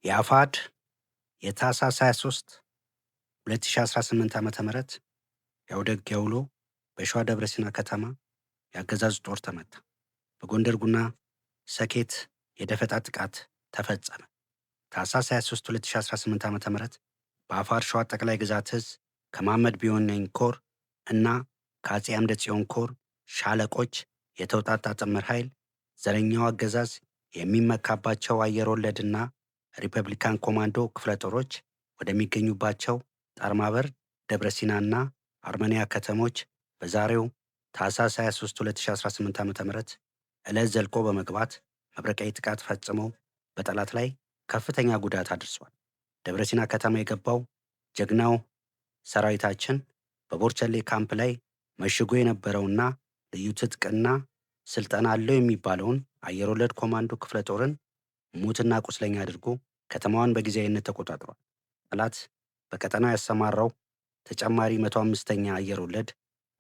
የአፋድ የታህሳስ 23 2018 ዓ.ም የአውደ ውጊያ ውሎ በሸዋ ደብረ ሲና ከተማ የአገዛዙ ጦር ተመታ። በጎንደር ጉና ሰኬት የደፈጣ ጥቃት ተፈጸመ። ታህሳስ 23 2018 ዓ.ም በአፋር ሸዋ ጠቅላይ ግዛት እዝ ከመሐመድ ቢሆነኝ ኮር እና ከአጼ አምደ ጽዮን ኮር ሻለቆች የተውጣጣ ጥምር ኃይል ዘረኛው አገዛዝ የሚመካባቸው አየር ወለድና ሪፐብሊካን ኮማንዶ ክፍለ ጦሮች ወደሚገኙባቸው ጣርማበር፣ ደብረ ሲናና አርመንያ ከተሞች በዛሬው ታህሳስ 23 2018 ዓ.ም ዕለት ዘልቆ በመግባት መብረቃዊ ጥቃት ፈጽመው በጠላት ላይ ከፍተኛ ጉዳት አድርሷል። ደብረ ሲና ከተማ የገባው ጀግናው ሰራዊታችን በቦርቸሌ ካምፕ ላይ መሽጎ የነበረውና ልዩ ትጥቅና ስልጠና አለው የሚባለውን አየር ወለድ ኮማንዶ ክፍለ ጦርን ሙትና ቁስለኛ አድርጎ ከተማዋን በጊዜያዊነት ተቆጣጥሯል። ጠላት በቀጠናው ያሰማራው ተጨማሪ 105ኛ አየር ወለድ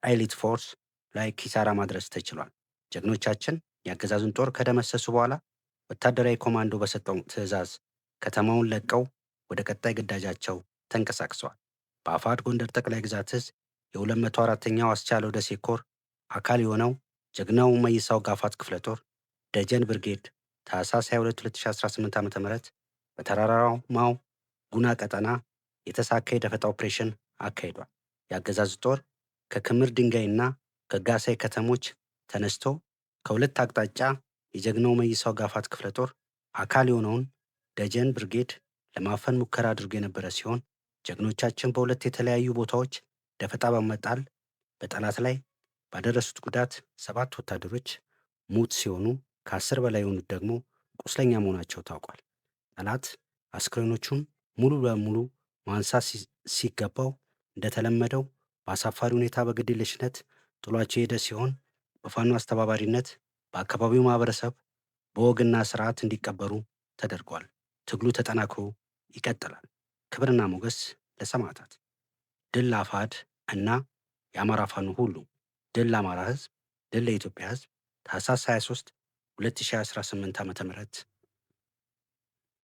ኤሊት ፎርስ ላይ ኪሳራ ማድረስ ተችሏል። ጀግኖቻችን የአገዛዙን ጦር ከደመሰሱ በኋላ ወታደራዊ ኮማንዶ በሰጠው ትዕዛዝ ከተማውን ለቀው ወደ ቀጣይ ግዳጃቸው ተንቀሳቅሰዋል። በአፋድ ጎንደር ጠቅላይ ግዛት እዝ የ204ኛው አስቻለው ደሴ ኮር አካል የሆነው ጀግናው መይሳው ጋፋት ክፍለ ጦር ደጀን ብርጌድ ታህሳስ 22 2018 ዓ.ም በተራራማው ጉና ቀጠና የተሳካ የደፈጣ ኦፕሬሽን አካሂዷል። የአገዛዙ ጦር ከክምር ድንጋይና ከጋሳይ ከተሞች ተነስቶ ከሁለት አቅጣጫ የጀግናው መይሳው ጋፋት ክፍለ ጦር አካል የሆነውን ደጀን ብርጌድ ለማፈን ሙከራ አድርጎ የነበረ ሲሆን ጀግኖቻችን በሁለት የተለያዩ ቦታዎች ደፈጣ በመጣል በጠላት ላይ ባደረሱት ጉዳት 7 ወታደሮች ሙት ሲሆኑ ከ10 በላይ የሆኑት ደግሞ ቁስለኛ መሆናቸው ታውቋል። ጠላት አስክሬኖቹን ሙሉ በሙሉ ማንሳት ሲገባው እንደተለመደው በአሳፋሪ ሁኔታ በግድየለሽነት ጥሏቸው የሄደ ሲሆን በፋኖ አስተባባሪነት በአካባቢው ማህበረሰብ በወግና ስርዓት እንዲቀበሩ ተደርጓል። ትግሉ ተጠናክሮ ይቀጥላል። ክብርና ሞገስ ለሰማዕታት። ድል ለአፋድ እና የአማራ ፋኖ ሁሉ። ድል ለአማራ ህዝብ፣ ድል ለኢትዮጵያ ህዝብ። ታህሳስ 23 2018 ዓ.ም